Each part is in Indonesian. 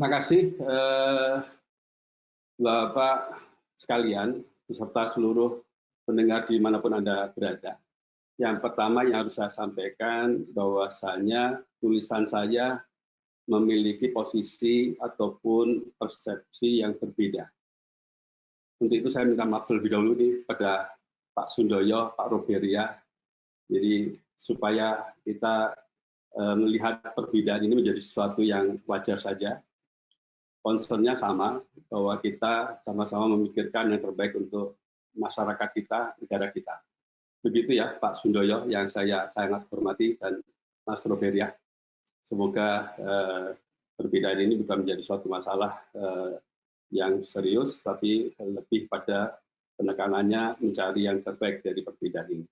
Terima kasih Bapak sekalian, beserta seluruh pendengar dimanapun Anda berada. Yang pertama yang harus saya sampaikan bahwasanya tulisan saya memiliki posisi ataupun persepsi yang berbeda. Untuk itu saya minta maaf terlebih dahulu nih pada Pak Sundoyo, Pak Roberia. Jadi supaya kita melihat perbedaan ini menjadi sesuatu yang wajar saja. Concern-nya sama, bahwa kita sama-sama memikirkan yang terbaik untuk masyarakat kita, negara kita. Begitu ya Pak Sundoyo yang saya sangat hormati dan Mas Roberia. Semoga perbedaan ini bukan menjadi suatu masalah yang serius, tapi lebih pada penekanannya mencari yang terbaik dari perbedaan ini.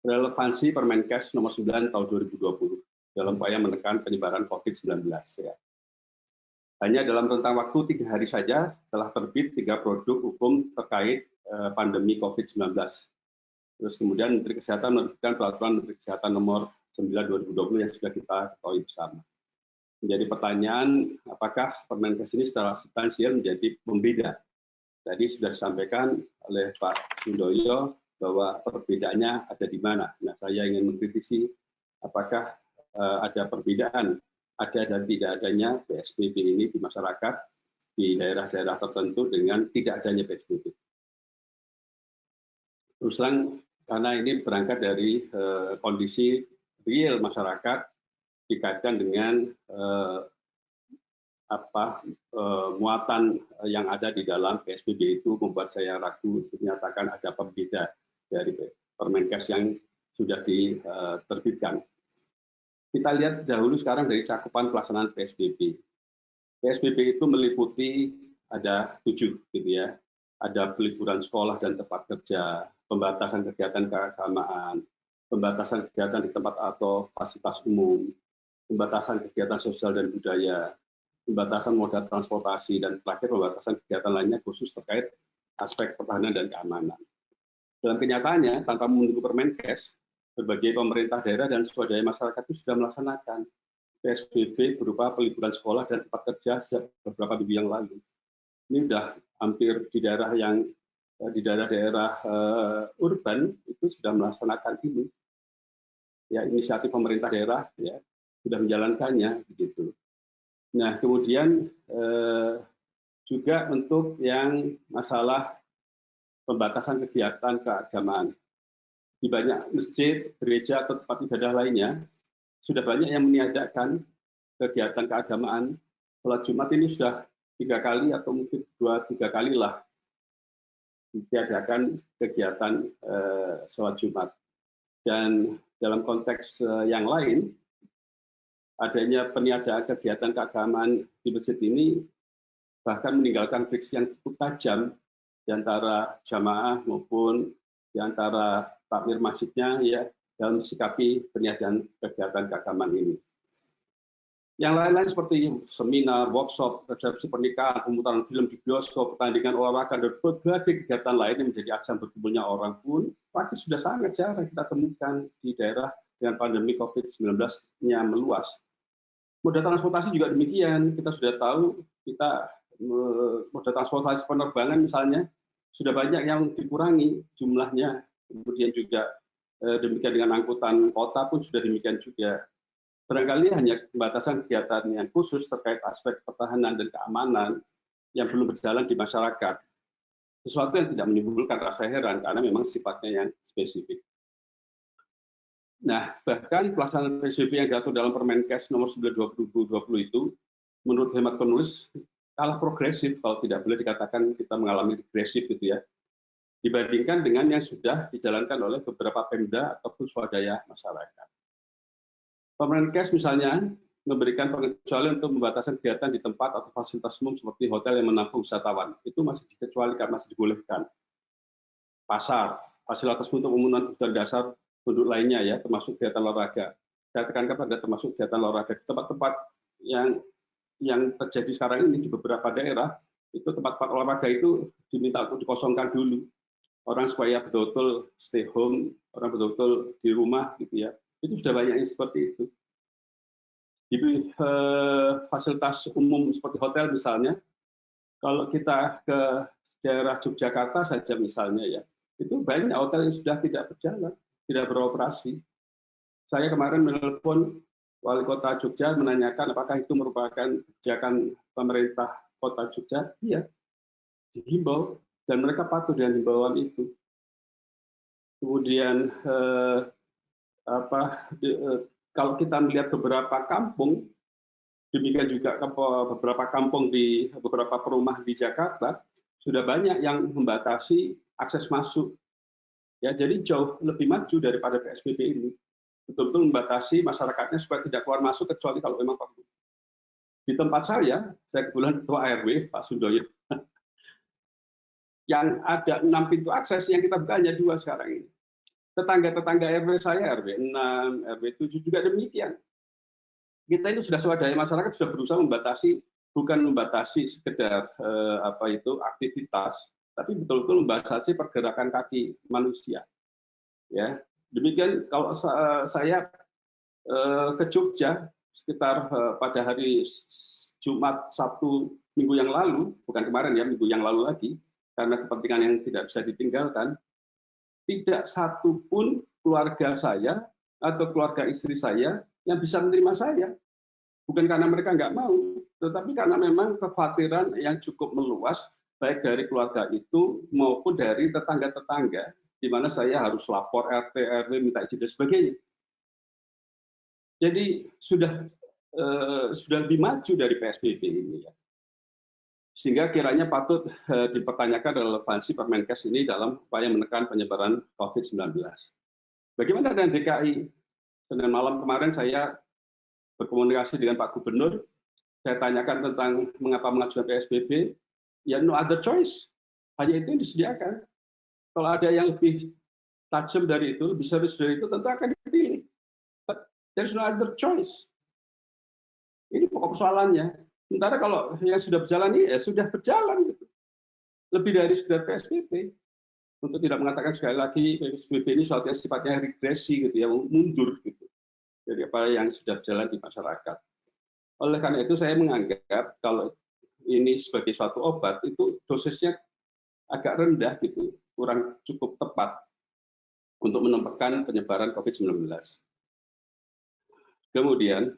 Relevansi Permenkes nomor 9 tahun 2020 dalam upaya menekan penyebaran COVID-19. Ya. Hanya dalam rentang waktu 3 hari saja telah terbit 3 produk hukum terkait pandemi COVID-19. Terus kemudian Menteri Kesehatan menerbitkan peraturan Menteri Kesehatan nomor 9 2020 yang sudah kita ketahui bersama. Menjadi pertanyaan, apakah Permenkes ini secara substansial menjadi pembeda? Tadi sudah disampaikan oleh Pak Sundoyo bahwa perbedaannya ada di mana. Nah, saya ingin mengkritisi apakah ada perbedaan ada dan tidak adanya PSBB ini di masyarakat di daerah-daerah tertentu dengan tidak adanya PSBB. Terus terang karena ini berangkat dari kondisi real masyarakat dikaitkan dengan muatan yang ada di dalam PSBB itu membuat saya ragu untuk menyatakan ada pembeda dari Permenkes yang sudah diterbitkan. Kita lihat dahulu sekarang dari cakupan pelaksanaan PSBB. PSBB itu meliputi ada 7 gitu ya. Ada peliburan sekolah dan tempat kerja, pembatasan kegiatan keagamaan, pembatasan kegiatan di tempat atau fasilitas umum, pembatasan kegiatan sosial dan budaya, pembatasan moda transportasi, dan terakhir pembatasan kegiatan lainnya khusus terkait aspek pertahanan dan keamanan. Dalam kenyataannya, tanpa menunggu Permenkes, berbagai pemerintah daerah dan swadaya masyarakat itu sudah melaksanakan PSBB berupa peliburan sekolah dan tempat kerja sejak beberapa minggu yang lalu. Ini sudah hampir di daerah-daerah urban itu sudah melaksanakan ini. Ya, inisiatif pemerintah daerah ya sudah menjalankannya begitu. Nah, kemudian juga untuk yang masalah pembatasan kegiatan keagamaan. Di banyak masjid, gereja, atau tempat ibadah lainnya, sudah banyak yang meniadakan kegiatan keagamaan. Sholat Jumat ini sudah 3 kali atau mungkin 2-3 kali lah ditiadakan kegiatan sholat Jumat. Dan dalam konteks yang lain, adanya peniadaan kegiatan keagamaan di masjid ini bahkan meninggalkan friksi yang cukup tajam di antara jamaah maupun di antara takmir masjidnya ya dalam sikapi peniadaan kegiatan keagamaan ini. Yang lain-lain seperti seminar, workshop, resepsi pernikahan, pemutaran film di bioskop, pertandingan olahraga, dan berbagai kegiatan lain yang menjadi ajang berkumpulnya orang pun praktis sudah sangat jarang kita temukan di daerah dengan pandemi COVID-19-nya meluas. Moda transportasi juga demikian. Kita sudah tahu moda transportasi penerbangan misalnya sudah banyak yang dikurangi jumlahnya. Kemudian juga demikian dengan angkutan kota pun sudah demikian juga. Barangkali hanya pembatasan kegiatan yang khusus terkait aspek pertahanan dan keamanan yang belum berjalan di masyarakat. Sesuatu yang tidak menimbulkan rasa heran karena memang sifatnya yang spesifik. Nah, bahkan pelaksanaan PSBB yang diatur dalam Permenkes nomor 9 2020 itu, menurut hemat penulis, kalah progresif kalau tidak boleh dikatakan kita mengalami regresif gitu ya. Dibandingkan dengan yang sudah dijalankan oleh beberapa pemda ataupun swadaya masyarakat. Permenkes misalnya memberikan pengecualian untuk pembatasan kegiatan di tempat atau fasilitas umum seperti hotel yang menampung wisatawan. Itu masih dikecualikan, masih dibolehkan. Pasar, fasilitas untuk pemenuhan kebutuhan dasar penduduk lainnya ya, termasuk kegiatan olahraga. Saya tekankan pada termasuk kegiatan olahraga. Tempat-tempat yang terjadi sekarang ini di beberapa daerah, itu tempat olahraga itu diminta untuk dikosongkan dulu. Orang supaya betul-betul stay home, orang betul-betul di rumah gitu ya. Itu sudah banyak yang seperti itu. Di fasilitas umum seperti hotel misalnya, kalau kita ke daerah Yogyakarta saja misalnya ya, itu banyak hotel yang sudah tidak berjalan, tidak beroperasi. Saya kemarin menelpon Wali Kota Jogja menanyakan apakah itu merupakan kebijakan pemerintah Kota Jogja. Iya, dihimbau, dan mereka patuh dengan himbauan itu. Kemudian kalau kita melihat beberapa kampung, demikian juga beberapa kampung di beberapa perumahan di Jakarta, sudah banyak yang membatasi akses masuk. Ya, jadi jauh lebih maju daripada PSBB ini. Betul-betul membatasi masyarakatnya supaya tidak keluar masuk kecuali kalau memang perlu. Di tempat saya kebetulan ketua RW, Pak Sundoyo, yang ada 6 pintu akses, yang kita buka hanya 2 sekarang ini. Tetangga-tetangga RW saya, RW 6, RW 7 juga demikian. Kita ini sudah swadaya masyarakat sudah berusaha membatasi, bukan membatasi sekedar aktivitas, tapi betul-betul membatasi pergerakan kaki manusia. Ya, demikian kalau saya ke Jogja sekitar pada hari Jumat, Sabtu, minggu yang lalu, bukan kemarin ya, minggu yang lalu lagi, karena kepentingan yang tidak bisa ditinggalkan, tidak satu pun keluarga saya atau keluarga istri saya yang bisa menerima saya. Bukan karena mereka nggak mau, tetapi karena memang kekhawatiran yang cukup meluas, baik dari keluarga itu maupun dari tetangga-tetangga, di mana saya harus lapor RT, RW, minta izin dan sebagainya. Jadi sudah lebih maju dari PSBB ini ya. Sehingga kiranya patut dipertanyakan relevansi Permenkes ini dalam upaya menekan penyebaran COVID-19. Bagaimana dengan DKI? Senin malam kemarin saya berkomunikasi dengan Pak Gubernur, saya tanyakan tentang mengapa mengajukan PSBB, ya no other choice, hanya itu yang disediakan. Kalau ada yang lebih tajam dari itu, lebih serius dari itu, tentu akan dipilih. But there's no other choice. Ini pokok persoalannya. Sementara kalau yang sudah berjalan ini, ya sudah berjalan. Gitu. Lebih dari sekedar PSBB. Untuk tidak mengatakan sekali lagi, PSBB ini suatu yang sifatnya regresi, gitu ya, mundur gitu, dari apa yang sudah berjalan di masyarakat. Oleh karena itu saya menganggap kalau ini sebagai suatu obat, itu dosisnya agak rendah, gitu, kurang cukup tepat untuk menekan penyebaran COVID-19. Kemudian,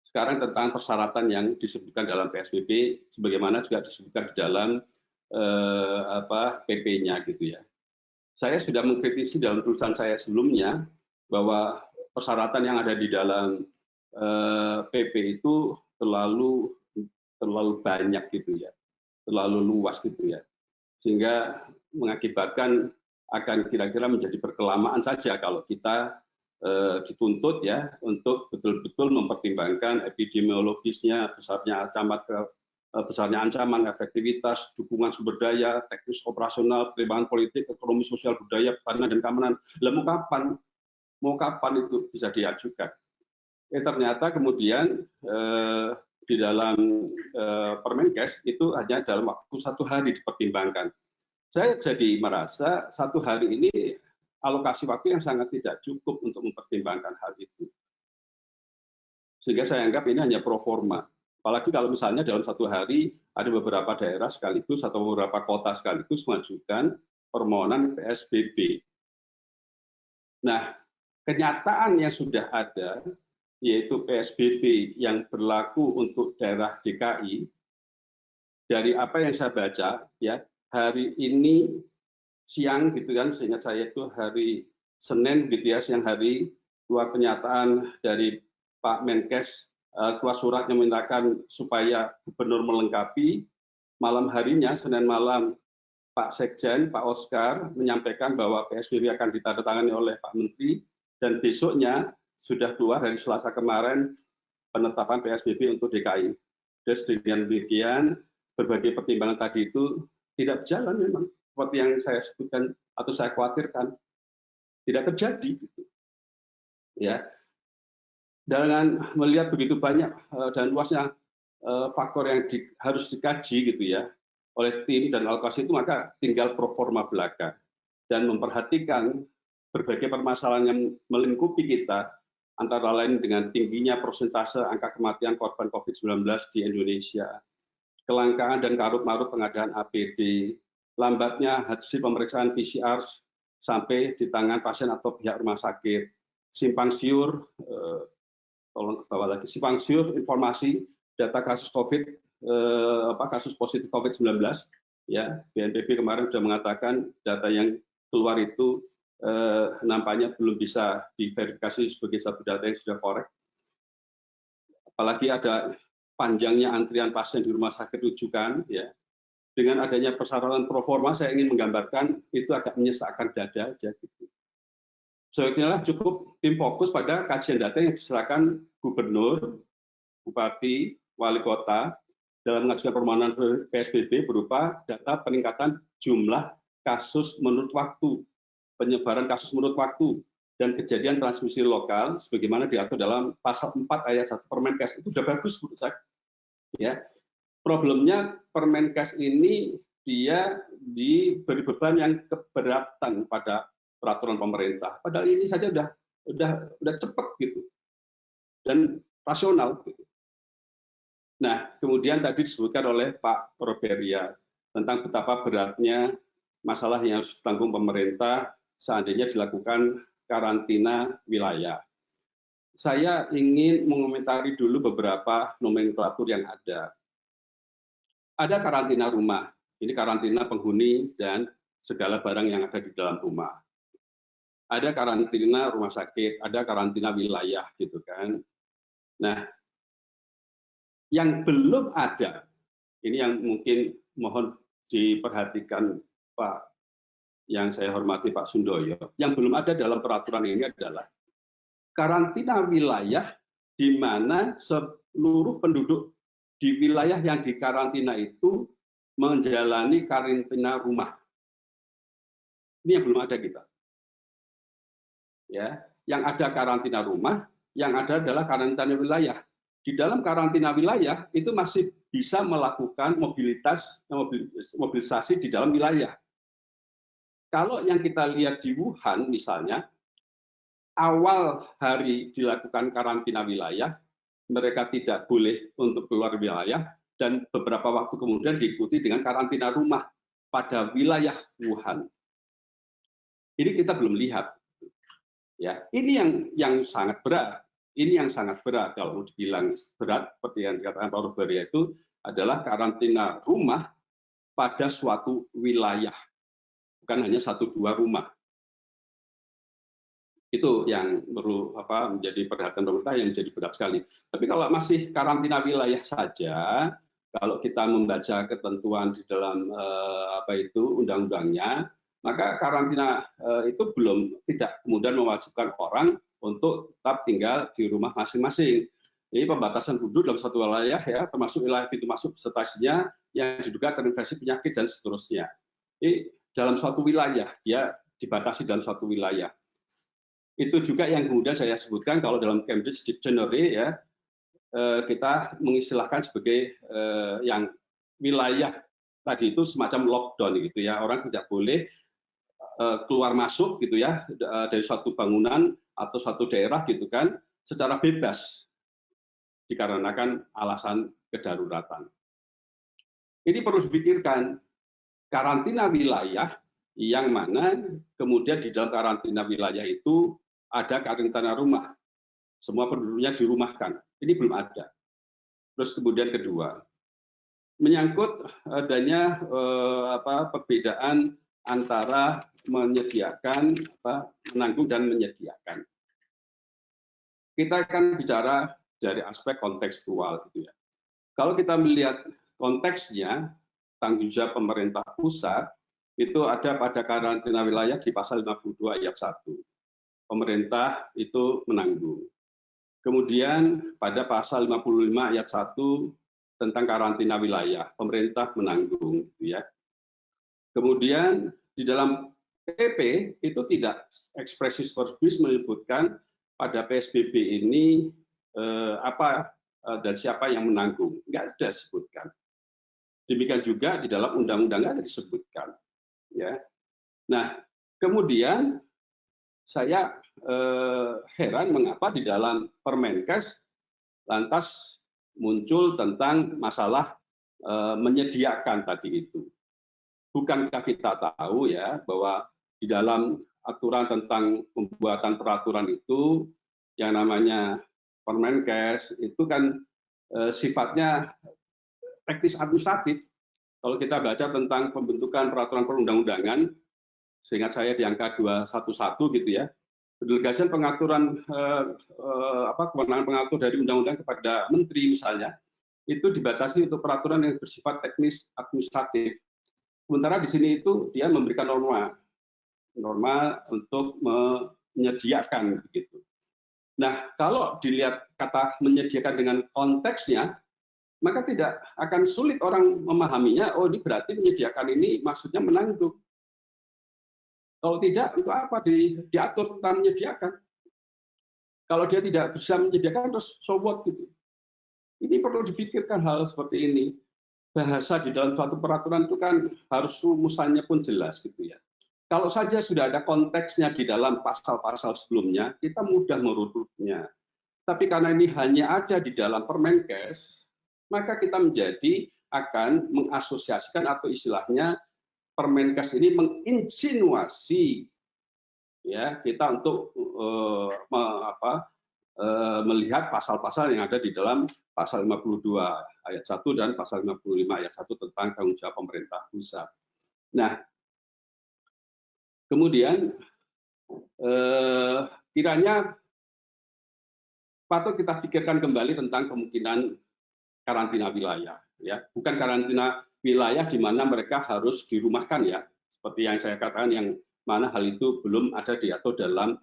sekarang tentang persyaratan yang disebutkan dalam PSBB, sebagaimana juga disebutkan di dalam PP-nya, gitu ya. Saya sudah mengkritisi dalam tulisan saya sebelumnya bahwa persyaratan yang ada di dalam PP itu terlalu banyak, gitu ya, terlalu luas, gitu ya, sehingga mengakibatkan akan kira-kira menjadi berkelamaan saja kalau kita dituntut ya untuk betul-betul mempertimbangkan epidemiologisnya, besarnya ancaman, efektivitas, dukungan sumber daya, teknis operasional, pertimbangan politik, ekonomi, sosial, budaya, pertahanan dan keamanan. Lalu mau kapan itu bisa diajukan? Ternyata kemudian di dalam Permenkes itu hanya dalam waktu 1 hari dipertimbangkan. Saya jadi merasa 1 hari ini alokasi waktu yang sangat tidak cukup untuk mempertimbangkan hal itu. Sehingga saya anggap ini hanya pro forma. Apalagi kalau misalnya dalam 1 hari ada beberapa daerah sekaligus atau beberapa kota sekaligus mengajukan permohonan PSBB. Nah, kenyataan yang sudah ada, yaitu PSBB yang berlaku untuk daerah DKI, dari apa yang saya baca, ya hari ini siang gitu kan, seingat saya itu hari Senin gitu ya, siang hari keluar pernyataan dari Pak Menkes, keluar surat yang memintakan supaya gubernur melengkapi. Malam harinya, Senin malam, Pak Sekjen, Pak Oscar menyampaikan bahwa PSBB akan ditandatangani oleh Pak Menteri, dan besoknya sudah keluar dari Selasa kemarin penetapan PSBB untuk DKI. Jadi dengan demikian, berbagai pertimbangan tadi itu tidak berjalan memang. Seperti yang saya sebutkan atau saya khawatirkan tidak terjadi, ya. Dengan melihat begitu banyak dan luasnya faktor yang harus dikaji gitu ya oleh tim dan alokasi itu, maka tinggal pro forma belaka dan memperhatikan berbagai permasalahan yang melingkupi kita, antara lain dengan tingginya persentase angka kematian korban COVID-19 di Indonesia, kelangkaan dan karut-marut pengadaan APD, lambatnya hasil pemeriksaan PCR sampai di tangan pasien atau pihak rumah sakit, simpang siur, tolong ke bawah lagi, simpang siur informasi data kasus kasus positif COVID-19, ya BNPB kemarin sudah mengatakan data yang keluar itu nampaknya belum bisa diverifikasi sebagai satu data yang sudah korek. Apalagi ada panjangnya antrian pasien di rumah sakit rujukan, ya. Dengan adanya persyaratan proforma, saya ingin menggambarkan itu agak menyesakkan dada aja. Gitu. Sebenarnya cukup tim fokus pada kajian data yang diserahkan gubernur, bupati, wali kota dalam mengajukan permohonan PSBB berupa data peningkatan jumlah kasus menurut waktu, penyebaran kasus menurut waktu, dan kejadian transmisi lokal sebagaimana diatur dalam pasal 4 ayat 1 Permenkes. Itu sudah bagus menurut saya. Ya. Problemnya Permenkes ini dia diberi beban yang keberatan pada peraturan pemerintah. Padahal ini saja udah cepat gitu. Dan rasional gitu. Nah, kemudian tadi disebutkan oleh Pak Roberia tentang betapa beratnya masalah yang harus ditanggung pemerintah seandainya dilakukan karantina wilayah. Saya ingin mengomentari dulu beberapa nomenklatur yang ada. Ada karantina rumah, ini karantina penghuni dan segala barang yang ada di dalam rumah. Ada karantina rumah sakit, ada karantina wilayah, gitu kan. Nah, yang belum ada, ini yang mungkin mohon diperhatikan Pak, yang saya hormati Pak Sundoyo, yang belum ada dalam peraturan ini adalah karantina wilayah di mana seluruh penduduk di wilayah yang dikarantina itu menjalani karantina rumah. Ini yang belum ada kita. Ya, yang ada karantina rumah, yang ada adalah karantina wilayah. Di dalam karantina wilayah itu masih bisa melakukan mobilisasi di dalam wilayah. Kalau yang kita lihat di Wuhan misalnya, awal hari dilakukan karantina wilayah, mereka tidak boleh untuk keluar wilayah, dan beberapa waktu kemudian diikuti dengan karantina rumah pada wilayah Wuhan. Ini kita belum lihat. Ya, ini yang sangat berat. Ini yang sangat berat kalau dibilang berat seperti yang dikatakan Pak Roberia itu adalah karantina rumah pada suatu wilayah, bukan hanya 1-2 rumah. Itu yang perlu menjadi perhatian pemerintah, yang menjadi berat sekali. Tapi kalau masih karantina wilayah saja, kalau kita membaca ketentuan di dalam undang-undangnya, maka karantina itu tidak kemudian mewajibkan orang untuk tetap tinggal di rumah masing-masing. Ini pembatasan penduduk dalam satu wilayah, ya, termasuk wilayah pintu masuk besertanya yang diduga terinfeksi penyakit dan seterusnya. Ini dalam suatu wilayah, dia dibatasi dalam suatu wilayah. Itu juga yang kemudian saya sebutkan kalau dalam Cambridge Dictionary, ya, kita mengistilahkan sebagai yang wilayah tadi itu semacam lockdown gitu ya, orang tidak boleh keluar masuk gitu ya dari suatu bangunan atau suatu daerah gitu kan secara bebas dikarenakan alasan kedaruratan. Ini perlu dipikirkan, karantina wilayah yang mana kemudian di dalam karantina wilayah itu ada karantina rumah, semua penduduknya dirumahkan. Ini belum ada. Terus kemudian kedua, menyangkut adanya perbedaan antara menyediakan, menanggung dan menyediakan. Kita akan bicara dari aspek kontekstual, gitu ya. Kalau kita melihat konteksnya, tanggung jawab pemerintah pusat itu ada pada karantina wilayah di pasal 52 ayat 1. Pemerintah itu menanggung. Kemudian pada pasal 55 ayat 1 tentang karantina wilayah, pemerintah menanggung, gitu ya. Kemudian di dalam PP itu tidak ekspresis verbis menyebutkan pada PSBB ini apa dan siapa yang menanggung, nggak ada disebutkan. Demikian juga di dalam undang-undang ada disebutkan. Ya. Nah, kemudian saya heran mengapa di dalam Permenkes lantas muncul tentang masalah menyediakan tadi itu. Bukankah kita tahu ya bahwa di dalam aturan tentang pembuatan peraturan itu yang namanya Permenkes itu kan sifatnya teknis administratif. Kalau kita baca tentang pembentukan peraturan perundang-undangan, seingat saya di angka 211 gitu ya, pendelegasian pengaturan kewenangan pengatur dari undang-undang kepada menteri misalnya, itu dibatasi untuk peraturan yang bersifat teknis administratif. Sementara di sini itu dia memberikan norma untuk menyediakan begitu. Nah, kalau dilihat kata menyediakan dengan konteksnya, maka tidak akan sulit orang memahaminya, oh ini berarti menyediakan ini maksudnya menanggung. Kalau tidak, untuk apa diatur tentang menyediakan? Kalau dia tidak bisa menyediakan, terus so what gitu. Ini perlu dipikirkan hal seperti ini. Bahasa di dalam suatu peraturan itu kan harus rumusannya pun jelas gitu ya. Kalau saja sudah ada konteksnya di dalam pasal-pasal sebelumnya, kita mudah merunutnya. Tapi karena ini hanya ada di dalam Permenkes, maka kita menjadi akan mengasosiasikan atau istilahnya Permenkes ini menginsinuasi ya kita untuk melihat pasal-pasal yang ada di dalam pasal 52 ayat 1 dan pasal 55 ayat 1 tentang tanggung jawab pemerintah pusat. Nah, kemudian kiranya patut kita pikirkan kembali tentang kemungkinan karantina wilayah, ya, bukan karantina wilayah di mana mereka harus dirumahkan ya, seperti yang saya katakan, yang mana hal itu belum ada diatur dalam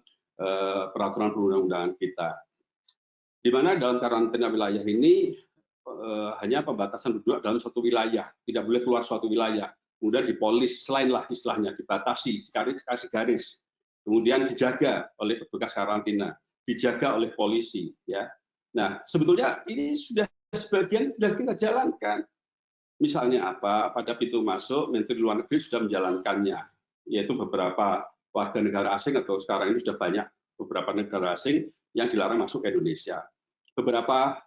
peraturan perundang-undangan kita. Di mana dalam karantina wilayah ini hanya pembatasan duduk dalam suatu wilayah, tidak boleh keluar suatu wilayah, kemudian dipolis lain lah istilahnya, dibatasi, dikasih garis, kemudian dijaga oleh petugas karantina, dijaga oleh polisi, ya. Nah, sebetulnya ini sudah sebagian sudah kita jalankan. Misalnya apa? Pada pintu masuk, Menteri Luar Negeri sudah menjalankannya, yaitu beberapa warga negara asing atau sekarang ini sudah banyak beberapa negara asing yang dilarang masuk ke Indonesia. Beberapa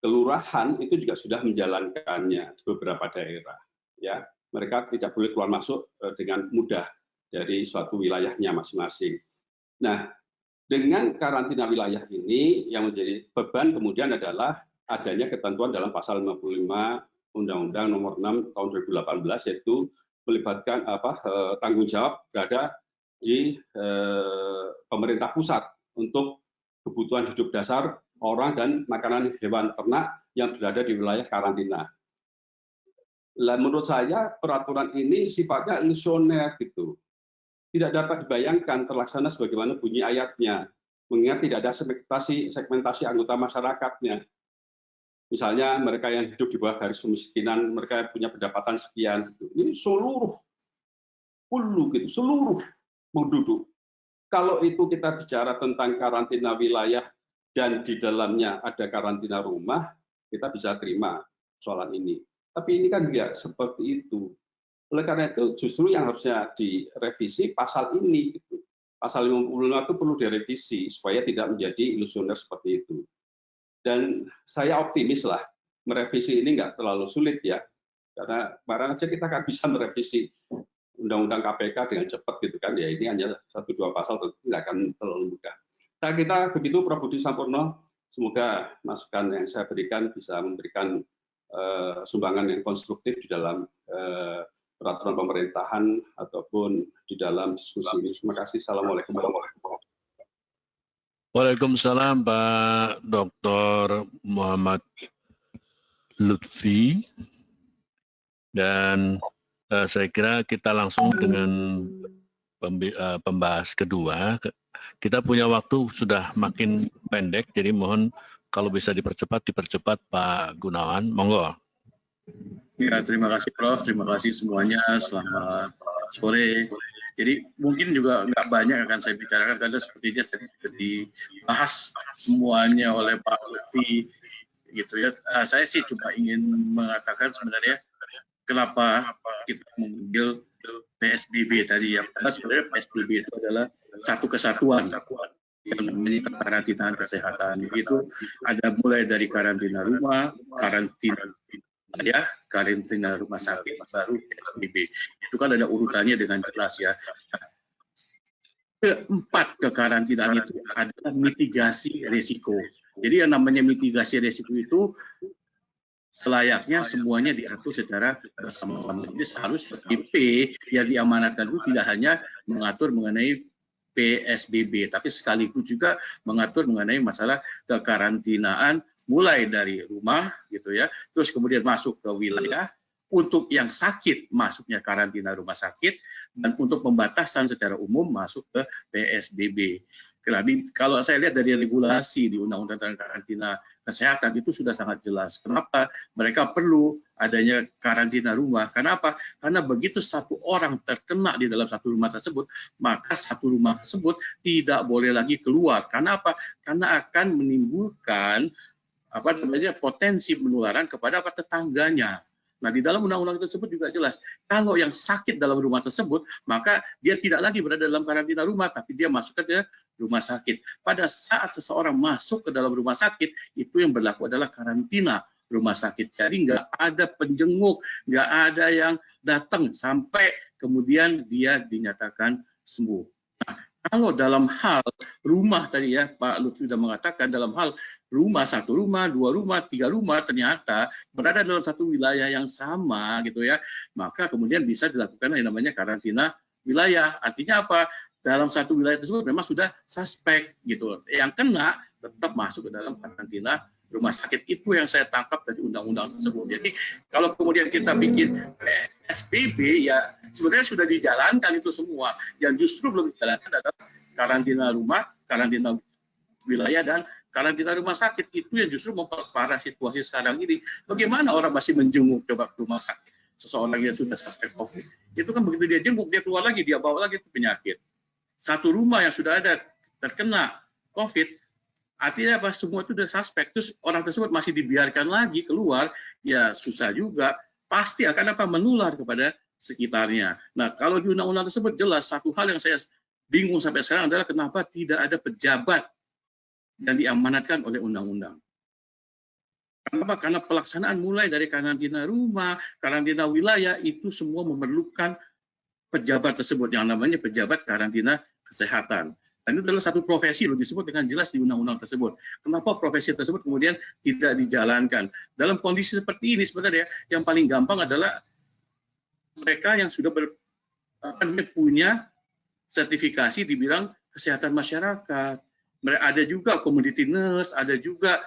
kelurahan itu juga sudah menjalankannya di beberapa daerah. Ya, mereka tidak boleh keluar masuk dengan mudah dari suatu wilayahnya masing-masing. Nah, dengan karantina wilayah ini yang menjadi beban kemudian adalah adanya ketentuan dalam pasal 55 Undang-Undang Nomor 6 Tahun 2018, yaitu melibatkan tanggung jawab berada di pemerintah pusat untuk kebutuhan hidup dasar orang dan makanan hewan ternak yang berada di wilayah karantina. Menurut saya peraturan ini sifatnya ilusioner gitu. Tidak dapat dibayangkan terlaksana sebagaimana bunyi ayatnya, mengingat tidak ada segmentasi anggota masyarakatnya. Misalnya mereka yang hidup di bawah garis kemiskinan, mereka yang punya pendapatan sekian, ini seluruh penduduk. Kalau itu kita bicara tentang karantina wilayah dan di dalamnya ada karantina rumah, kita bisa terima soalan ini. Tapi ini kan tidak seperti itu. Oleh karena itu justru yang harusnya direvisi pasal ini. Gitu. Pasal 55 itu perlu direvisi supaya tidak menjadi ilusioner seperti itu. Dan saya optimis lah, merevisi ini nggak terlalu sulit ya, karena barang aja kita akan bisa merevisi Undang-Undang KPK dengan cepat gitu kan, ya ini hanya 1-2 pasal, tentu nggak akan terlalu mudah. Nah, kita begitu Prof. Budi Sampurno, semoga masukan yang saya berikan bisa memberikan sumbangan yang konstruktif di dalam peraturan pemerintahan ataupun di dalam diskusi ini. Terima kasih. Assalamualaikum warahmatullahi wabarakatuh. Waalaikumsalam Pak Dr. Muhammad Lutfi. Dan saya kira kita langsung dengan pembahas kedua. Kita punya waktu sudah makin pendek, jadi mohon kalau bisa dipercepat Pak Gunawan. Monggo. Ya, terima kasih Prof. Terima kasih semuanya. Selamat sore. Jadi mungkin juga nggak banyak akan saya bicarakan karena sepertinya tadi sudah dibahas semuanya oleh Pak Lutfi gitu ya. Saya sih cuma ingin mengatakan sebenarnya kenapa kita memanggil PSBB tadi ya. Karena sebenarnya PSBB itu adalah satu kesatuan yang namanya karantinaan kesehatan. Itu ada mulai dari karantina rumah, karantina ya, karantina rumah sakit, baru PSBB. Itu kan ada urutannya dengan jelas ya. Keempat kekarantinaan itu adalah mitigasi risiko. Jadi yang namanya mitigasi risiko itu selayaknya semuanya diatur secara bersama-sama. Jadi seharusnya IP yang diamanatkan itu tidak hanya mengatur mengenai PSBB, tapi sekaligus juga mengatur mengenai masalah kekarantinaan mulai dari rumah gitu ya, terus kemudian masuk ke wilayah, untuk yang sakit masuknya karantina rumah sakit, dan untuk pembatasan secara umum masuk ke PSBB. Kalau saya lihat dari regulasi di Undang-Undang tentang Karantina Kesehatan itu sudah sangat jelas. Kenapa mereka perlu adanya karantina rumah? Kenapa? Karena begitu satu orang terkena di dalam satu rumah tersebut, maka satu rumah tersebut tidak boleh lagi keluar. Karena apa? Karena akan menimbulkan potensi penularan kepada tetangganya. Nah, di dalam undang-undang tersebut juga jelas, kalau yang sakit dalam rumah tersebut, maka dia tidak lagi berada dalam karantina rumah, tapi dia masuk ke rumah sakit. Pada saat seseorang masuk ke dalam rumah sakit, itu yang berlaku adalah karantina rumah sakit. Jadi nggak ada penjenguk, nggak ada yang datang sampai kemudian dia dinyatakan sembuh. Nah, kalau dalam hal rumah tadi ya, Pak Lutfi sudah mengatakan dalam hal rumah, satu rumah, dua rumah, tiga rumah ternyata berada dalam satu wilayah yang sama gitu ya, maka kemudian bisa dilakukan yang namanya karantina wilayah. Artinya apa? Dalam satu wilayah tersebut memang sudah suspek gitu. Yang kena tetap masuk ke dalam karantina rumah sakit. Itu yang saya tangkap dari undang-undang tersebut. Jadi kalau kemudian kita bikin PSBB ya sebenarnya sudah dijalankan itu semua. Yang justru belum dijalankan adalah karantina rumah, karantina wilayah, dan karantina rumah sakit. Itu yang justru memperparah situasi sekarang ini. Bagaimana orang masih menjenguk coba ke rumah sakit seseorang yang sudah suspek COVID? Itu kan begitu dia jenguk, dia keluar lagi, dia bawa lagi ke penyakit. Satu rumah yang sudah ada terkena COVID, artinya apa? Semua itu sudah suspek. Terus orang tersebut masih dibiarkan lagi keluar, ya susah juga. Pasti akan menular kepada sekitarnya. Nah, kalau di undang-undang tersebut jelas, satu hal yang saya bingung sampai sekarang adalah kenapa tidak ada pejabat yang diamanatkan oleh undang-undang. Kenapa? Karena pelaksanaan mulai dari karantina rumah, karantina wilayah, itu semua memerlukan pejabat tersebut yang namanya pejabat karantina kesehatan. Dan itu adalah satu profesi loh, disebut dengan jelas di undang-undang tersebut. Kenapa profesi tersebut kemudian tidak dijalankan? Dalam kondisi seperti ini sebenarnya yang paling gampang adalah mereka yang sudah punya sertifikasi di bidang kesehatan masyarakat. Ada juga community nurse, ada juga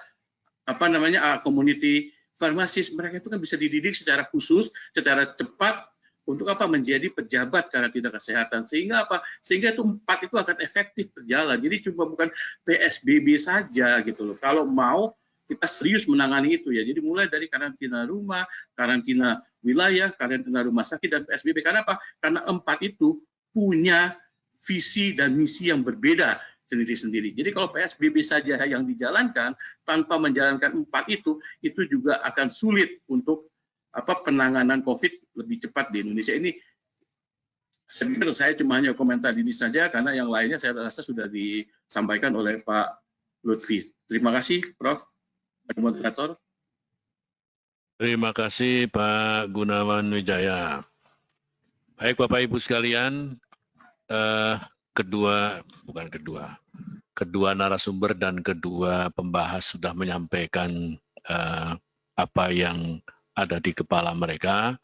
community pharmacist. Mereka itu kan bisa dididik secara khusus, secara cepat untuk menjadi pejabat karantina kesehatan. Sehingga sehingga itu 4 itu akan efektif berjalan. Jadi cuma bukan PSBB saja gitu loh. Kalau mau kita serius menangani itu ya. Jadi mulai dari karantina rumah, karantina wilayah, karantina rumah sakit, dan PSBB. Karena apa? Karena 4 itu punya visi dan misi yang berbeda sendiri-sendiri. Jadi kalau PSBB saja yang dijalankan tanpa menjalankan 4 itu juga akan sulit untuk penanganan COVID lebih cepat di Indonesia ini. Saya cuma hanya komentar ini saja karena yang lainnya saya rasa sudah disampaikan oleh Pak Lutfi. Terima kasih, Prof. Moderator. Terima kasih Pak Gunawan Wijaya. Baik Bapak Ibu sekalian, kedua narasumber dan kedua pembahas sudah menyampaikan apa yang ada di kepala mereka.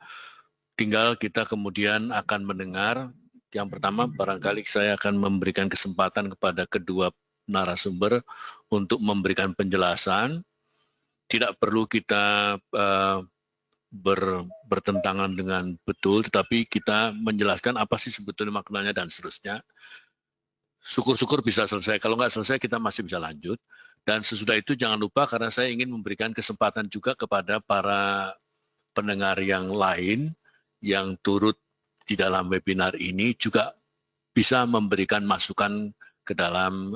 Tinggal kita kemudian akan mendengar. Yang pertama, barangkali saya akan memberikan kesempatan kepada kedua narasumber untuk memberikan penjelasan. Tidak perlu kita bertentangan dengan betul, tetapi kita menjelaskan apa sih sebetulnya maknanya dan seterusnya. Syukur-syukur bisa selesai. Kalau nggak selesai, kita masih bisa lanjut. Dan sesudah itu jangan lupa, karena saya ingin memberikan kesempatan juga kepada para pendengar yang lain yang turut di dalam webinar ini juga bisa memberikan masukan ke dalam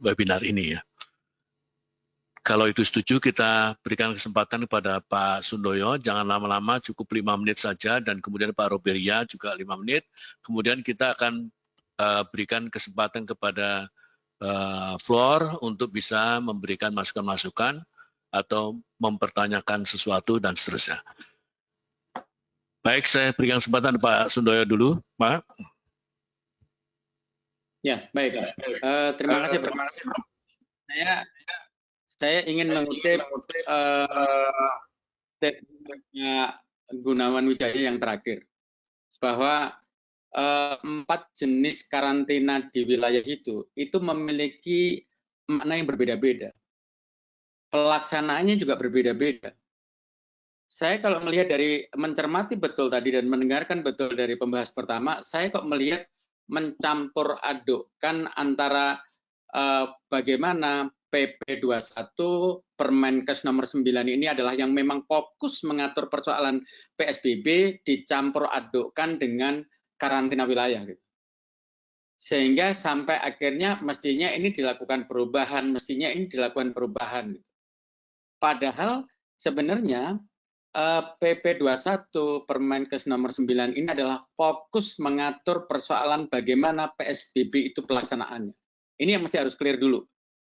webinar ini ya. Kalau itu setuju, kita berikan kesempatan kepada Pak Sundoyo, jangan lama-lama, cukup 5 menit saja, dan kemudian Pak Roberia juga 5 menit. Kemudian kita akan berikan kesempatan kepada floor untuk bisa memberikan masukan-masukan atau mempertanyakan sesuatu dan seterusnya. Baik, saya berikan kesempatan Pak Sundoyo dulu, Pak. Ya, baik. Terima kasih, Bro. Saya ingin mengutip statementnya Gunawan Wijaya yang terakhir, bahwa 4 jenis karantina di wilayah itu memiliki makna yang berbeda-beda. Pelaksanaannya juga berbeda-beda. Saya kalau melihat dari mencermati betul tadi dan mendengarkan betul dari pembahas pertama, saya kok melihat mencampur adukkan antara bagaimana PP 21 Permenkes nomor 9 ini adalah yang memang fokus mengatur persoalan PSBB dicampur adukkan dengan karantina wilayah gitu. Sehingga sampai akhirnya mestinya ini dilakukan perubahan, gitu. Padahal sebenarnya PP 21 Permenkes nomor 9 ini adalah fokus mengatur persoalan bagaimana PSBB itu pelaksanaannya. Ini yang mesti harus clear dulu,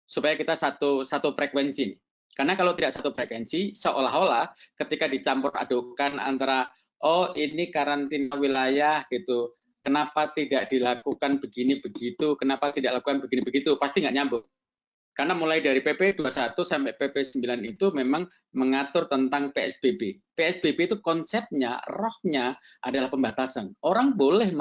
supaya kita satu frekuensi. Karena kalau tidak satu frekuensi, seolah-olah ketika dicampur adukan antara, oh ini karantina wilayah gitu, kenapa tidak dilakukan begini begitu, kenapa tidak lakukan begini begitu, pasti nggak nyambung. Karena mulai dari PP 21 sampai PP 9 itu memang mengatur tentang PSBB. PSBB itu konsepnya, rohnya adalah pembatasan. Orang boleh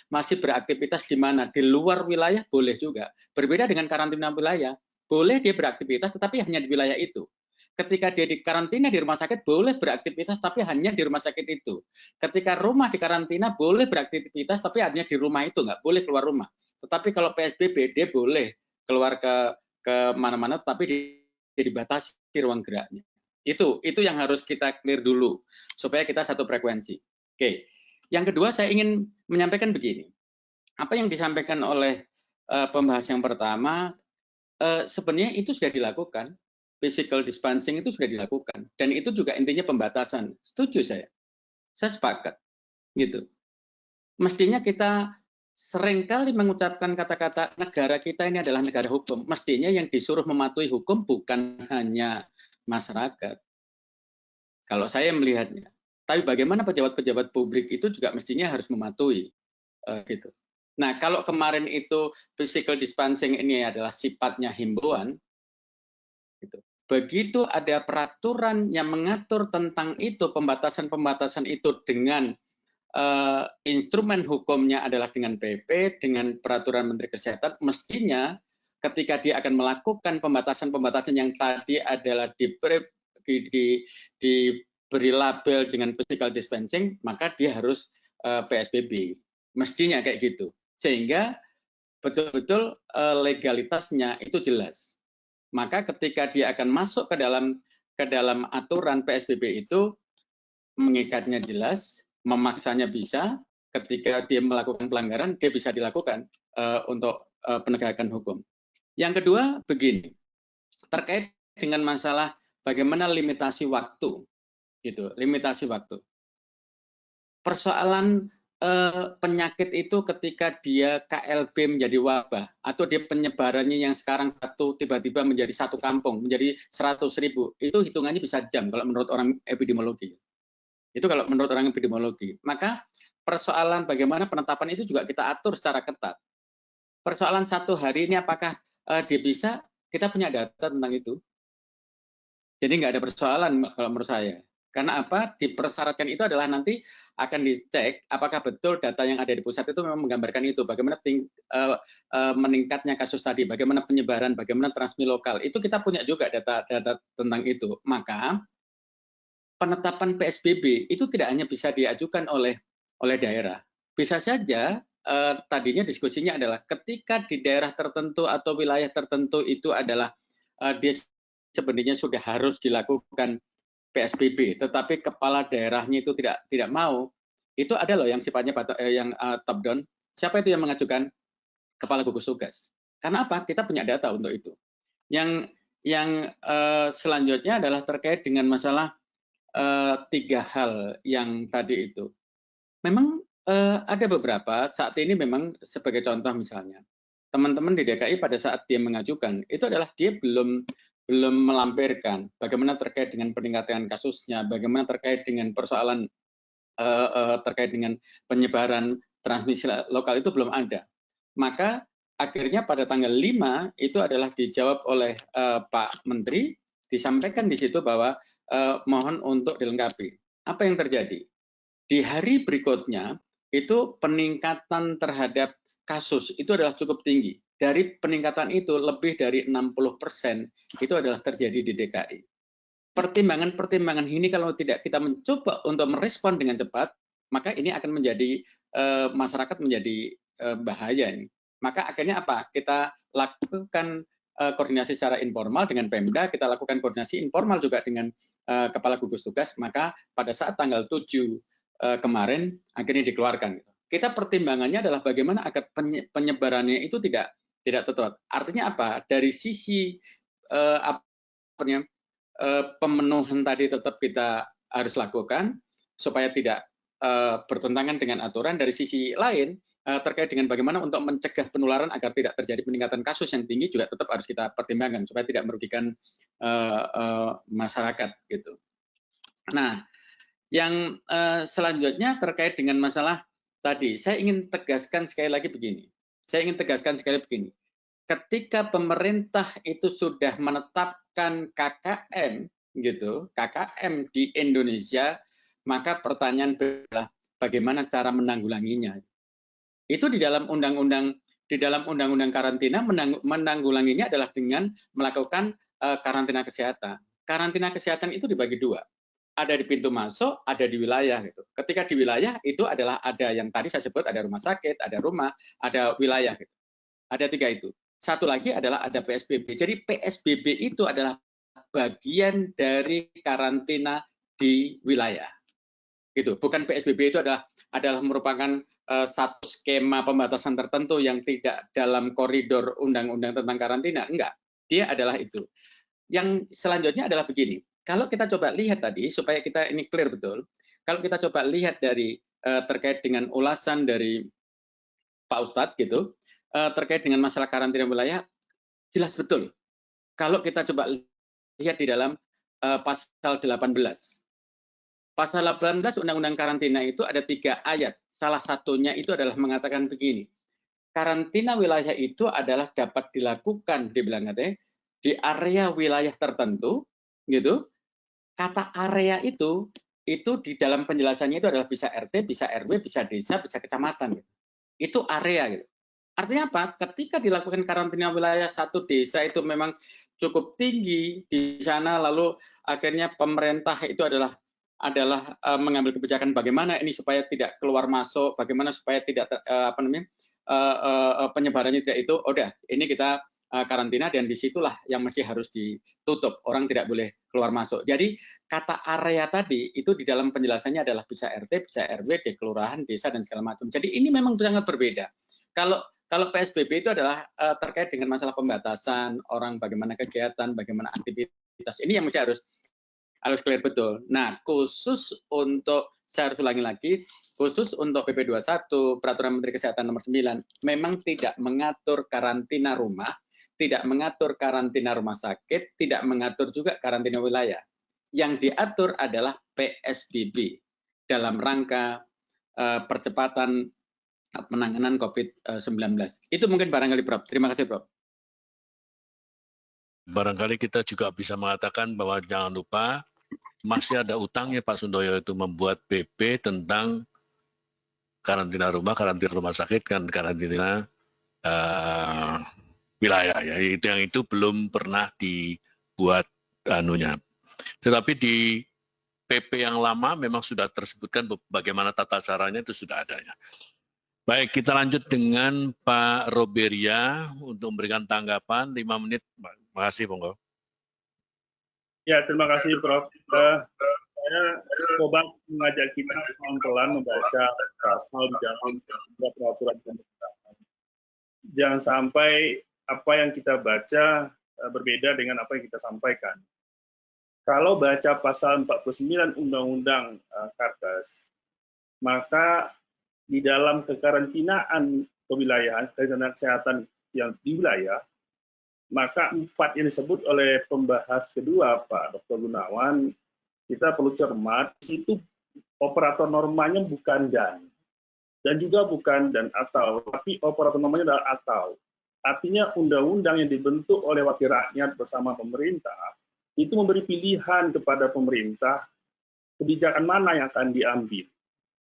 masih beraktivitas di mana? Di luar wilayah boleh juga. Berbeda dengan karantina wilayah. Boleh dia beraktivitas tetapi hanya di wilayah itu. Ketika dia di karantina di rumah sakit boleh beraktivitas tapi hanya di rumah sakit itu. Ketika rumah di karantina boleh beraktivitas tapi hanya di rumah itu, nggak boleh keluar rumah. Tetapi kalau PSBB dia boleh keluar ke mana-mana, tetapi dibatasi ruang geraknya. Itu yang harus kita clear dulu supaya kita satu frekuensi. Oke. Yang kedua saya ingin menyampaikan begini. Apa yang disampaikan oleh pembahas yang pertama sebenarnya itu sudah dilakukan. Physical distancing itu sudah dilakukan dan itu juga intinya pembatasan. Setuju saya. Saya sepakat. Gitu. Mestinya kita seringkali mengucapkan kata-kata negara kita ini adalah negara hukum. Mestinya yang disuruh mematuhi hukum bukan hanya masyarakat. Kalau saya melihatnya. Tapi bagaimana pejabat-pejabat publik itu juga mestinya harus mematuhi. Gitu. Nah, kalau kemarin itu physical distancing ini adalah sifatnya himbauan, gitu. Begitu ada peraturan yang mengatur tentang itu, pembatasan-pembatasan itu dengan instrumen hukumnya adalah dengan PP, dengan peraturan Menteri Kesehatan, mestinya ketika dia akan melakukan pembatasan-pembatasan yang tadi adalah diberi label dengan physical distancing, maka dia harus PSBB. Mestinya kayak gitu. Sehingga betul-betul legalitasnya itu jelas. Maka ketika dia akan masuk ke dalam aturan PSBB itu mengikatnya jelas, memaksanya bisa, ketika dia melakukan pelanggaran, dia bisa dilakukan untuk penegakan hukum. Yang kedua, begini, terkait dengan masalah bagaimana limitasi waktu, gitu, limitasi waktu. Persoalan penyakit itu ketika dia KLB menjadi wabah, atau dia penyebarannya yang sekarang tiba-tiba menjadi satu kampung, menjadi 100.000, itu hitungannya bisa jam kalau menurut orang epidemiologi. Itu kalau menurut orang epidemiologi. Maka persoalan bagaimana penetapan itu juga kita atur secara ketat. Persoalan 1 hari ini apakah dia bisa, kita punya data tentang itu. Jadi nggak ada persoalan kalau menurut saya. Karena apa? Dipersyaratkan itu adalah nanti akan dicek apakah betul data yang ada di pusat itu memang menggambarkan itu. Bagaimana meningkatnya kasus tadi, bagaimana penyebaran, bagaimana transmisi lokal. Itu kita punya juga data tentang itu. Maka penetapan PSBB itu tidak hanya bisa diajukan oleh daerah. Bisa saja tadinya diskusinya adalah ketika di daerah tertentu atau wilayah tertentu itu adalah dia sebenarnya sudah harus dilakukan PSBB, tetapi kepala daerahnya itu tidak mau. Itu ada loh yang sifatnya top down. Siapa itu yang mengajukan? Kepala gugus tugas. Karena apa? Kita punya data untuk itu. Yang yang selanjutnya adalah terkait dengan masalah 3 hal yang tadi itu. Memang ada beberapa saat ini memang sebagai contoh misalnya, teman-teman di DKI pada saat dia mengajukan, itu adalah dia belum melampirkan bagaimana terkait dengan peningkatan kasusnya, bagaimana terkait dengan persoalan terkait dengan penyebaran transmisi lokal itu belum ada. Maka akhirnya pada tanggal 5 itu adalah dijawab oleh Pak Menteri, disampaikan di situ bahwa mohon untuk dilengkapi. Apa yang terjadi? Di hari berikutnya itu peningkatan terhadap kasus itu adalah cukup tinggi. Dari peningkatan itu lebih dari 60% itu adalah terjadi di DKI. Pertimbangan-pertimbangan ini kalau tidak kita mencoba untuk merespon dengan cepat, maka ini akan menjadi masyarakat menjadi bahaya ini. Maka akhirnya apa? Kita lakukan koordinasi secara informal dengan Pemda, kita lakukan koordinasi informal juga dengan Kepala Gugus Tugas, maka pada saat tanggal 7 kemarin akhirnya dikeluarkan. Kita pertimbangannya adalah bagaimana agar penyebarannya itu tidak tepat. Artinya apa? Dari sisi pemenuhan tadi tetap kita harus lakukan supaya tidak bertentangan dengan aturan. Dari sisi lain terkait dengan bagaimana untuk mencegah penularan agar tidak terjadi peningkatan kasus yang tinggi juga tetap harus kita pertimbangkan supaya tidak merugikan masyarakat gitu. Nah, yang selanjutnya terkait dengan masalah tadi, saya ingin tegaskan sekali lagi begini. Ketika pemerintah itu sudah menetapkan KKM gitu, KKM di Indonesia, maka pertanyaan adalah bagaimana cara menanggulanginya. Itu di dalam undang-undang karantina menanggulanginya adalah dengan melakukan karantina kesehatan. Karantina kesehatan itu dibagi 2. Ada di pintu masuk, ada di wilayah gitu. Ketika di wilayah itu adalah ada yang tadi saya sebut, ada rumah sakit, ada rumah, ada wilayah gitu. Ada 3 itu. Satu lagi adalah ada PSBB. Jadi PSBB itu adalah bagian dari karantina di wilayah. Gitu. Bukan PSBB itu adalah merupakan satu skema pembatasan tertentu yang tidak dalam koridor undang-undang tentang karantina. Enggak. Dia adalah itu. Yang selanjutnya adalah begini. Kalau kita coba lihat tadi, supaya kita ini clear betul, kalau kita coba lihat dari terkait dengan ulasan dari Pak Ustadz gitu, terkait dengan masalah karantina wilayah, jelas betul. Kalau kita coba lihat di dalam pasal 18. Pasal 18 Undang-Undang Karantina itu ada 3 ayat. Salah satunya itu adalah mengatakan begini, karantina wilayah itu adalah dapat dilakukan, dibilang katanya, di area wilayah tertentu, gitu. Kata area itu di dalam penjelasannya itu adalah bisa RT, bisa RW, bisa desa, bisa kecamatan. Gitu. Itu area. Gitu. Artinya apa? Ketika dilakukan karantina wilayah satu desa itu memang cukup tinggi di sana, lalu akhirnya pemerintah itu adalah mengambil kebijakan bagaimana ini supaya tidak keluar masuk, bagaimana supaya tidak penyebarannya tidak itu. Udah, ini kita karantina dan disitulah yang masih harus ditutup, orang tidak boleh keluar masuk. Jadi kata area tadi itu di dalam penjelasannya adalah bisa RT, bisa RW, di kelurahan, desa dan segala macam. Jadi ini memang sangat berbeda. Kalau PSBB itu adalah terkait dengan masalah pembatasan orang, bagaimana kegiatan, bagaimana aktivitas. Ini yang mesti harus clear betul. Nah, khusus untuk saya harus ulangi lagi, khusus untuk PP 21 Peraturan Menteri Kesehatan Nomor 9 memang tidak mengatur karantina rumah, tidak mengatur karantina rumah sakit, tidak mengatur juga karantina wilayah. Yang diatur adalah PSBB dalam rangka percepatan penanganan COVID-19. Itu mungkin barangkali, Prof. Terima kasih, Prof. Barangkali kita juga bisa mengatakan bahwa jangan lupa masih ada utangnya Pak Sundoyo itu membuat PP tentang karantina rumah sakit, kan karantina wilayah ya. Yang itu belum pernah dibuat anunya. Tetapi di PP yang lama memang sudah tersebutkan bagaimana tata caranya, itu sudah adanya. Baik, kita lanjut dengan Pak Roberia untuk memberikan tanggapan 5 menit. Terima kasih, Monggo. Ya, terima kasih, Prof. Saya coba mengajak kita pelan-pelan membaca pasal di dalam peraturan pemerintah. Jangan sampai apa yang kita baca berbeda dengan apa yang kita sampaikan. Kalau baca pasal 49 Undang-Undang Kartes, maka di dalam kekarantinaan kewilayahan, karantina kesehatan yang di wilayah, maka 4 yang disebut oleh pembahas kedua, Pak Dr. Gunawan, kita perlu cermat, itu operator normanya bukan dan juga bukan dan atau, tapi operator normanya adalah atau. Artinya undang-undang yang dibentuk oleh wakil rakyat bersama pemerintah, itu memberi pilihan kepada pemerintah kebijakan mana yang akan diambil.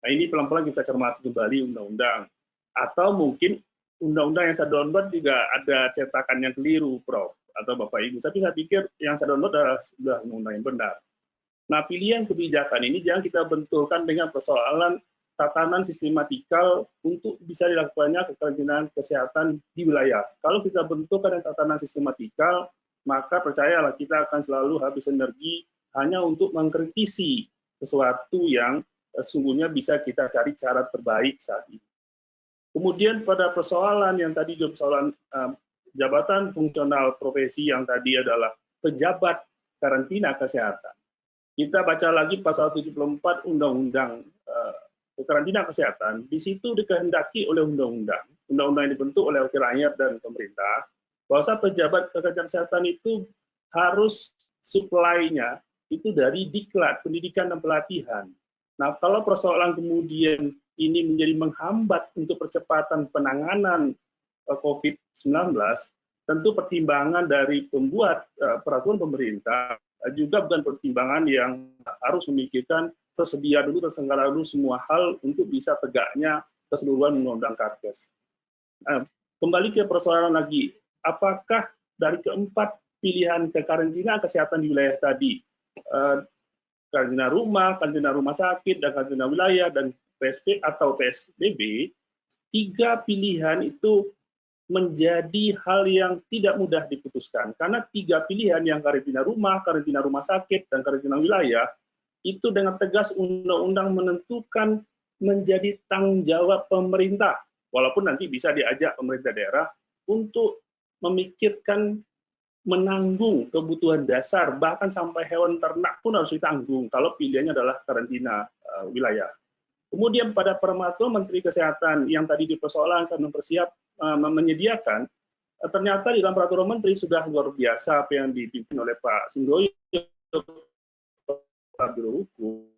Nah, ini pelan-pelan kita cermati kembali undang-undang. Atau mungkin undang-undang yang saya download juga ada cetakan yang keliru, Prof. Atau Bapak Ibu. Tapi saya pikir yang saya download adalah sudah undang-undang yang benar. Nah, pilihan kebijakan ini jangan kita benturkan dengan persoalan tatanan sistematikal untuk bisa dilakukannya kekarantinaan kesehatan di wilayah. Kalau kita bentukkan tatanan sistematikal, maka percayalah kita akan selalu habis energi hanya untuk mengkritisi sesuatu yang sesungguhnya bisa kita cari cara terbaik saat ini. Kemudian pada persoalan yang tadi juga persoalan jabatan fungsional profesi yang tadi adalah pejabat karantina kesehatan. Kita baca lagi pasal 74 Undang-Undang karantina kesehatan, di situ dikehendaki oleh undang-undang yang dibentuk oleh wakil rakyat dan pemerintah, bahwa pejabat karantina kesehatan itu harus supply-nya itu dari diklat, pendidikan dan pelatihan. Nah, kalau persoalan kemudian ini menjadi menghambat untuk percepatan penanganan COVID-19, tentu pertimbangan dari pembuat peraturan pemerintah juga bukan pertimbangan yang harus memikirkan tersedia dulu, tersenggara dulu semua hal untuk bisa tegaknya keseluruhan Undang-Undang Kartes. Kembali ke persoalan lagi, apakah dari keempat pilihan kekarantinaan kesehatan di wilayah tadi, karantina rumah sakit, dan karantina wilayah, dan PSP atau PSBB, 3 pilihan itu menjadi hal yang tidak mudah diputuskan. Karena 3 pilihan yang karantina rumah sakit, dan karantina wilayah, itu dengan tegas undang-undang menentukan menjadi tanggung jawab pemerintah. Walaupun nanti bisa diajak pemerintah daerah untuk memikirkan menanggung kebutuhan dasar, bahkan sampai hewan ternak pun harus ditanggung kalau pilihannya adalah karantina wilayah. Kemudian pada peraturan Menteri Kesehatan yang tadi dipersoalkan menyediakan, ternyata di dalam peraturan Menteri sudah luar biasa apa yang dipimpin oleh Pak Singgoyo, Biro Hukum,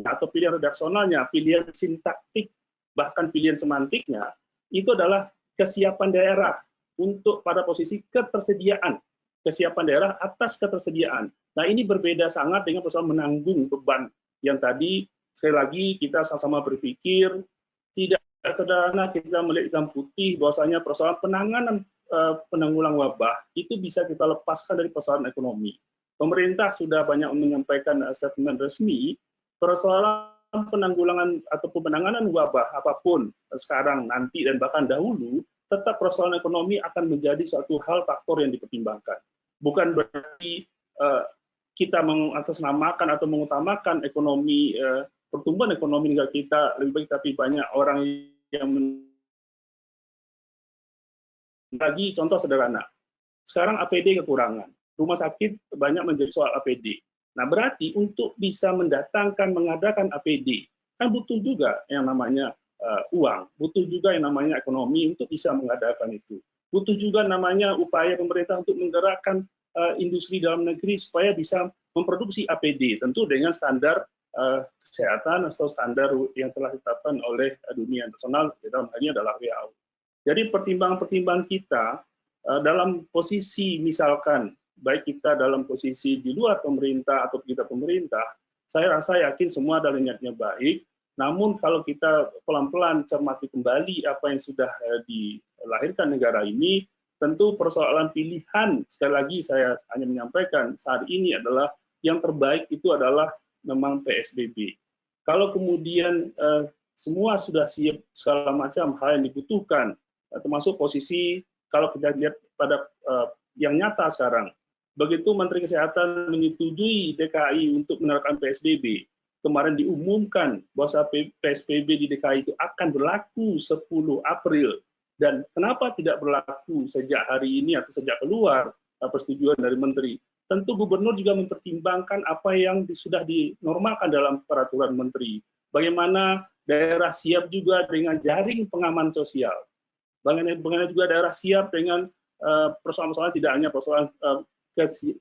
atau pilihan redaksionalnya, pilihan sintaktik, bahkan pilihan semantiknya, itu adalah kesiapan daerah untuk pada posisi ketersediaan, kesiapan daerah atas ketersediaan. Nah, ini berbeda sangat dengan persoalan menanggung beban yang tadi, sekali lagi kita sama-sama berpikir, tidak sederhana kita melihat hitam putih bahwasanya persoalan penanggulangan wabah itu bisa kita lepaskan dari persoalan ekonomi. Pemerintah sudah banyak menyampaikan statement resmi, persoalan penanggulangan ataupun penanganan wabah apapun sekarang, nanti, dan bahkan dahulu, tetap persoalan ekonomi akan menjadi suatu hal faktor yang dipertimbangkan. Bukan berarti kita mengatasnamakan atau mengutamakan ekonomi, pertumbuhan ekonomi negara kita lebih baik, tapi banyak orang yang lagi contoh sederhana. Sekarang APD kekurangan. Rumah sakit banyak menjadi soal APD. Nah, berarti untuk bisa mengadakan APD, kan butuh juga yang namanya uang, butuh juga yang namanya ekonomi untuk bisa mengadakan itu. Butuh juga namanya upaya pemerintah untuk menggerakkan industri dalam negeri supaya bisa memproduksi APD, tentu dengan standar kesehatan atau standar yang telah ditetapkan oleh dunia internasional, dalam hal ini adalah WHO. Jadi pertimbangan-pertimbangan kita dalam posisi misalkan, baik kita dalam posisi di luar pemerintah atau kita pemerintah, saya rasa yakin semua adalah niatnya baik. Namun kalau kita pelan-pelan cermati kembali apa yang sudah dilahirkan negara ini, tentu persoalan pilihan, sekali lagi saya hanya menyampaikan saat ini adalah yang terbaik itu adalah memang PSBB. Kalau kemudian semua sudah siap segala macam hal yang dibutuhkan, termasuk posisi kalau kita lihat pada yang nyata sekarang, begitu Menteri Kesehatan menyetujui DKI untuk menerapkan PSBB, kemarin diumumkan bahwa PSBB di DKI itu akan berlaku 10 April. Dan kenapa tidak berlaku sejak hari ini atau sejak keluar persetujuan dari Menteri? Tentu Gubernur juga mempertimbangkan apa yang sudah dinormalkan dalam peraturan Menteri. Bagaimana daerah siap juga dengan jaring pengaman sosial. Bagaimana juga daerah siap dengan persoalan-persoalan tidak hanya persoalan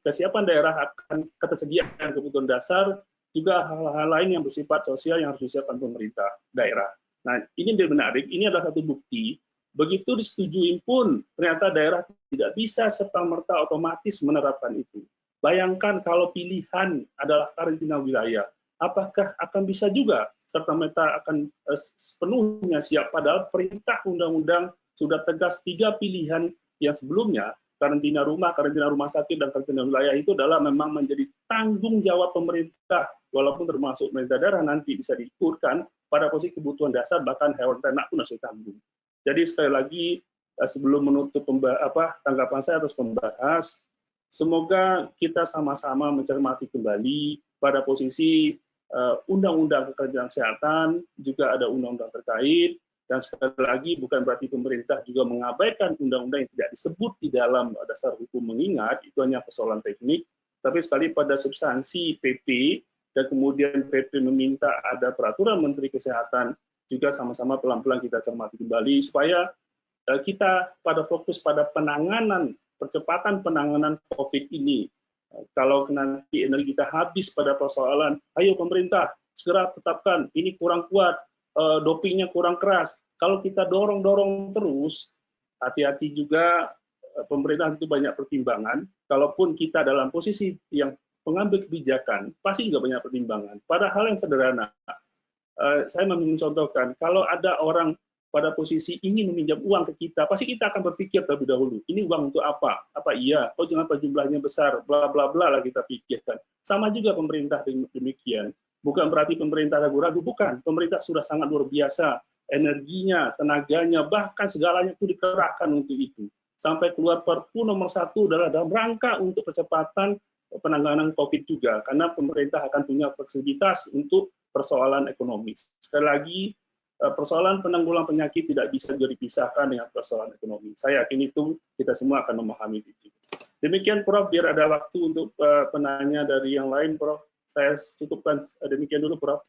kesiapan daerah akan ketersediaan kebutuhan dasar, juga hal-hal lain yang bersifat sosial yang harus disiapkan pemerintah daerah. Nah, ini yang menarik, ini adalah satu bukti, begitu disetujui pun ternyata daerah tidak bisa serta-merta otomatis menerapkan itu. Bayangkan kalau pilihan adalah karantina wilayah, apakah akan bisa juga serta-merta akan sepenuhnya siap, padahal perintah undang-undang sudah tegas 3 pilihan yang sebelumnya, karantina rumah sakit, dan karantina wilayah itu adalah memang menjadi tanggung jawab pemerintah, walaupun termasuk pemerintah daerah nanti bisa diikutkan pada posisi kebutuhan dasar, bahkan hewan ternak pun harus ditanggung. Jadi sekali lagi, sebelum menutup tanggapan saya atas pembahas, semoga kita sama-sama mencermati kembali pada posisi undang-undang kekerjaan kesehatan, juga ada undang-undang terkait, dan sekali lagi bukan berarti pemerintah juga mengabaikan undang-undang yang tidak disebut di dalam dasar hukum, mengingat itu hanya persoalan teknik, tapi sekali pada substansi PP, dan kemudian PP meminta ada peraturan Menteri Kesehatan, juga sama-sama pelan-pelan kita cermati kembali, supaya kita pada fokus pada penanganan, percepatan penanganan COVID ini. Kalau nanti energi kita habis pada persoalan, ayo pemerintah segera tetapkan, ini kurang kuat, dopingnya kurang keras. Kalau kita dorong-dorong terus, hati-hati juga, pemerintah itu banyak pertimbangan. Kalaupun kita dalam posisi yang pengambil kebijakan, pasti juga banyak pertimbangan. Padahal yang sederhana, saya mencontohkan, kalau ada orang pada posisi ingin meminjam uang ke kita, pasti kita akan berpikir terlebih dahulu, ini uang untuk apa? Apa iya? Oh, jangan jumlahnya besar, bla bla bla lah kita pikirkan. Sama juga pemerintah demikian. Bukan berarti pemerintah ragu-ragu, bukan. Pemerintah sudah sangat luar biasa, energinya, tenaganya, bahkan segalanya itu dikerahkan untuk itu. Sampai keluar Perpu nomor 1 adalah dalam rangka untuk percepatan penanganan COVID juga, karena pemerintah akan punya fleksibilitas untuk persoalan ekonomis. Sekali lagi, persoalan penanggulangan penyakit tidak bisa juga dipisahkan dengan persoalan ekonomi. Saya yakin itu kita semua akan memahami itu. Demikian Prof, biar ada waktu untuk penanya dari yang lain, Prof. Saya cukupkan demikian dulu, Prof.